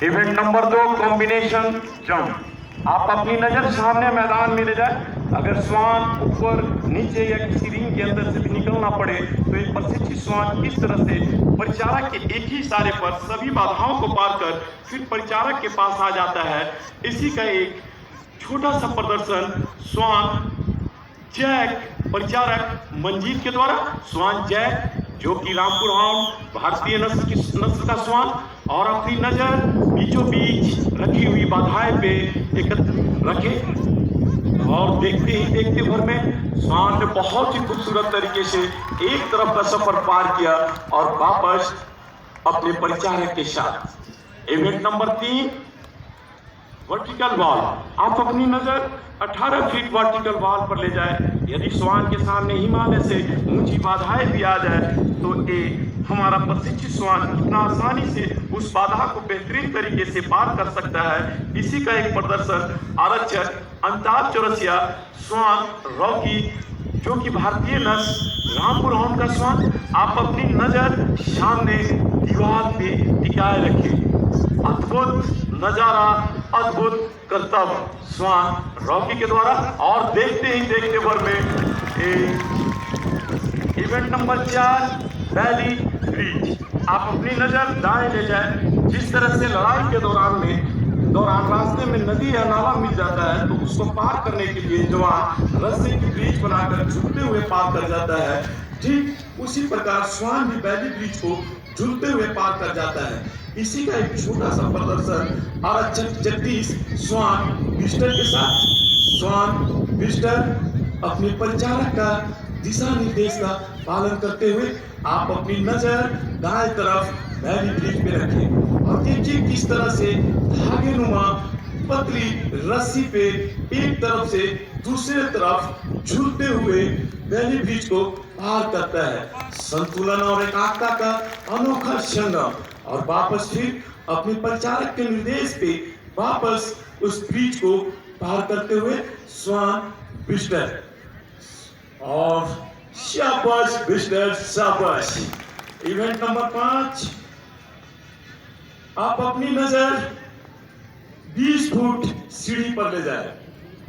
Event number 2 combination jump. आप अपनी नजर सामने मैदान में ले जाए। अगर स्वान ऊपर नीचे या किसी रिंग के अंदर से भी निकलना पड़े तो एक प्रशिक्षित स्वान किस तरह से परिचारक के एक ही इशारे पर सभी बाधाओं को पार कर फिर परिचारक के पास आ जाता है, इसी का एक छोटा सा प्रदर्शन स्वान जैक परिचारक मंजीत के द्वारा। स्वान जैक जो कि रामपुर हाउंड भारतीय नस्ल का स्वान और अपनी नजर बीचों बीच रखी हुई बाधाएं पे एकत्र रखे और देखते ही देखते भर में स्वान ने बहुत ही खूबसूरत तरीके से एक तरफ का सफर पार किया और वापस अपने परिचारक के साथ। Event number 3 vertical wall. आप अपनी नजर 18 फीट वर्टिकल वॉल पर ले जाए। यदि स्वान के सामने हिमालय से ऊंची बाधाएं भी आ जाए तो ये हमारा प्रशिक्षित स्वान इतना आसानी से उस बाधा को बेहतरीन तरीके से पार कर सकता है। इसी का एक प्रदर्शन आरक्षक अंताज चौरसिया स्वान रॉकी जो कि भारतीय नस्ल रामपुर हाउंड का स्वान। आप अपनी नजर सामने दीवार पे टिकाए रखें। अद्भुत नजारा, अद्भुत कर्तव्य स्वान रॉकी के द्वारा। और देखते ही देखते भर में इवेंट नंबर 4 वैली ब्रिज। आप अपनी नजर दाएं ले जाए। जिस तरह से लड़ाई के दौरान रास्ते में नदी या नाला मिल जाता है तो उसको पार करने के लिए जवान रस्से की ब्रिज बनाकर झूलते हुए पार कर जाता है, ठीक उसी प्रकार स्वान भी वैली ब्रिज को झूलते हुए पार कर जाता है। इसी का एक छोटा सा प्रदर्शन आरक्षक जगदीश स्वान विस्टर के साथ। स्वान विस्टर अपने परिचारक का दिशा निर्देश का पालन करते हुए आप अपनी नजर दाएं तरफ वैली ब्रिज पे रखें और देखिए किस तरह से धागेनुमा पतली रस्सी पे एक तरफ से दूसरे तरफ झूलते हुए वैली ब्रिज को पार करता है। संतुलन और एकाग्रता का अनोखा संगम और वापस फिर अपने परिचारक के निर्देश पे वापस उस ब्रिज को पार करते हुए स्वान विस्टर। और शाबाश विस्टर, शाबाश। इवेंट नंबर 5 आप अपनी नजर 20 फुट सीढ़ी पर ले जाए।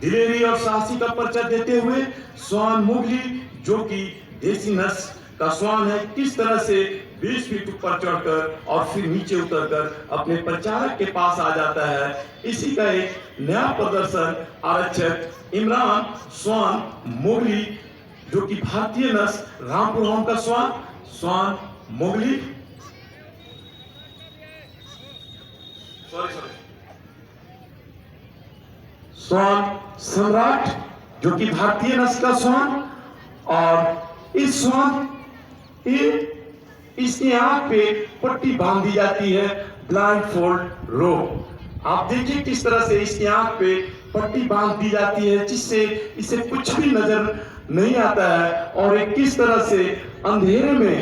दिलेरी और साहसी का परिचय देते हुए स्वान मुगली जो कि देसी नस्ल का स्वान है किस तरह से 20 फीट ऊपर चढ़कर और फिर नीचे उतरकर अपने परिचारक के पास आ जाता है। इसी का एक नया प्रदर्शन आरक्षक इमरान स्वान मुगली जो कि भारतीय नस्ल रामपुर हाउंड का स्वान मुगली स्वान सम्राट जो कि भारतीय नस्ल का स्वान। और इस स्वान इसकी आंख पे पट्टी बांध दी जाती है, ब्लाइंड फोल्ड रोप। आप देखिए किस तरह से इसकी आंख पे पट्टी बांध दी जाती है जिससे इसे कुछ भी नजर नहीं आता है और एक किस तरह से अंधेरे में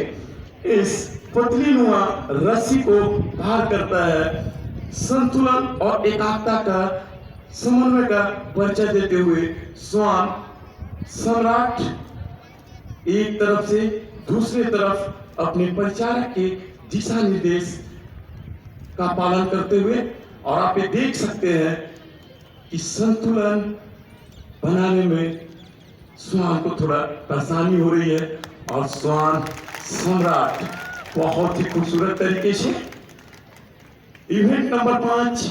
इस पतली नुमा रस्सी को पार करता है। संतुलन और एकाग्रता का समन्वय का परिचय देते हुए स्वान सम्राट एक तरफ से दूसरी तरफ अपने परिचारक के दिशा निर्देश का पालन करते हुए। और आप ये देख सकते हैं कि संतुलन बनाने में स्वान को थोड़ा परेशानी हो रही है और स्वान सम्राट बहुत ही खूबसूरत तरीके से। Event number 5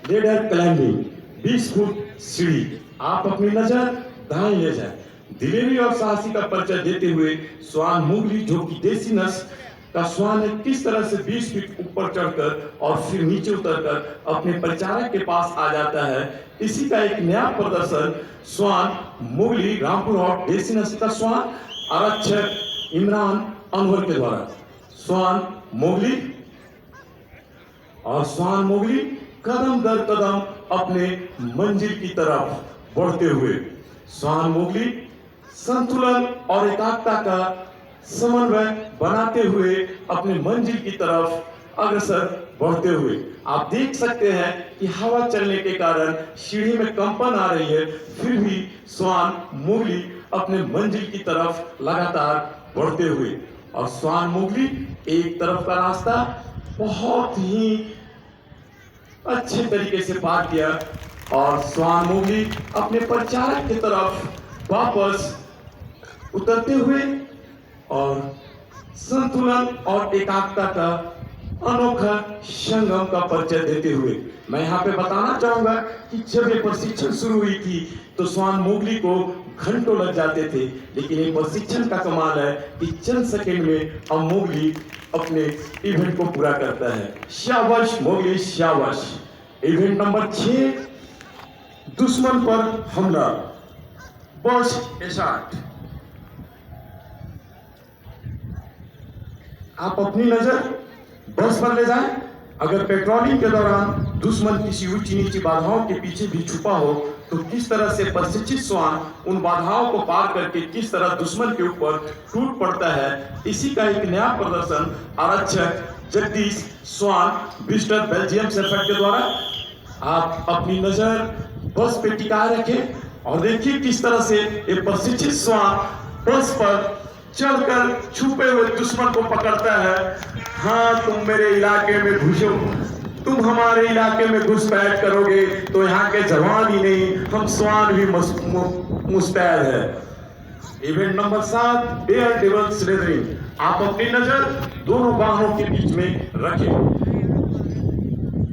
ladder climbing 20 foot सीढ़ी। आप अपनी नजर दाएं ले जाए। दिलेरी और साहसी का परिचय देते हुए स्वान मुगली जो कि देसी नस्ल का स्वान है किस तरह से 20 फीट ऊपर चढ़कर और फिर नीचे उतरकर अपने परिचारक के पास आ जाता है। इसी का एक नया प्रदर्शन स्वान मुगली रामपुर हाउंड देसी नस्ल का स्वान आरक्षक इमरान अनवर के द्वारा। स्वान मुगली और स्वान मुगली कदम दर कदम अपने मंजिल की तरफ बढ़ते हुए स्वान मुगली संतुलन और एकाग्रता का समन्वय बनाते हुए अपने मंजिल की तरफ अग्रसर बढ़ते हुए। आप देख सकते हैं कि हवा चलने के कारण सीढ़ी में कंपन आ रही है, फिर भी श्वान मोगली अपने मंजिल की तरफ लगातार बढ़ते हुए, और श्वान मोगली एक तरफ का रास्ता बहुत ही अच्छे तरीके से पार किया और श्वान मोगली अपने परिचारक की तरफ वापस उतरते हुए और संतुलन और एकाग्रता का अनोखा संगम का परिचय देते हुए मैं यहाँ पे बताना चाहूंगा कि जब ये प्रशिक्षण शुरू हुई थी तो श्वान मोगली को घंटों लग जाते थे, लेकिन ये प्रशिक्षण का कमाल है कि चंद सेकंड में अब मोगली अपने इवेंट को पूरा करता है। शाबाश मोगली शाबाश। इवेंट नंबर 6, दुश्मन पर हमला, बस एशाट। आप अपनी नजर बस पर ले जाएं। अगर पेट्रोलिंग के दौरान दुश्मन किसी ऊंची नीची बाधाओं के पीछे भी छुपा हो तो किस तरह से प्रशिक्षित श्वान उन बाधाओं को पार करके किस तरह दुश्मन के ऊपर टूट पड़ता है, इसी का एक नया प्रदर्शन आरक्षक जगदीश श्वान विस्टर बेल्जियम शेफर्ड के द्वारा। आप अपनी नजर बस पे टिकाए रखें और देखिए किस तरह से ये प्रशिक्षित श्वान बस पर चढ़कर छुपे हुए दुश्मन को पकड़ता है। हाँ, तुम मेरे इलाके में घुसो, तुम हमारे इलाके में घुसपैठ करोगे तो यहाँ के जवान ही नहीं, हम श्वान भी मुस्तैद है। Event number 7, dare devil slithering. आप अपनी नजर दोनों बाहों के बीच में रखें।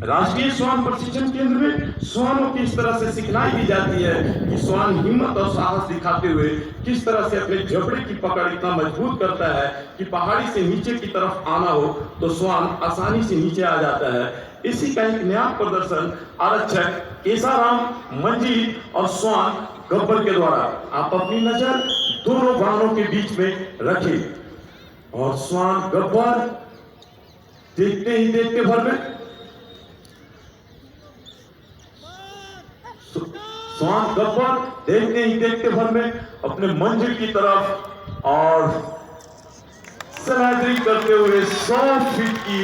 राष्ट्रीय श्वान प्रशिक्षण केंद्र में श्वानों की इस तरह से सिखलाई दी जाती है कि श्वान हिम्मत और साहस दिखाते हुए किस तरह से अपने जबड़े की पकड़ इतना मजबूत करता है कि पहाड़ी से नीचे की तरफ आना हो तो श्वान आसानी से नीचे आ जाता है। इसी का एक नया प्रदर्शन आरक्षक केसाराम मंजी और श्वान गब्बर के द्वारा। आप अपनी नजर दोनों बाहों के बीच में रखें और श्वान गब्बर देखते ही देखते भर में श्वान गब्बर देखते ही देखते भर में अपने मंजिल की तरफ और स्लाइडिंग करते हुए 100 फीट की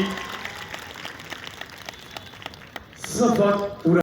सफर पूरा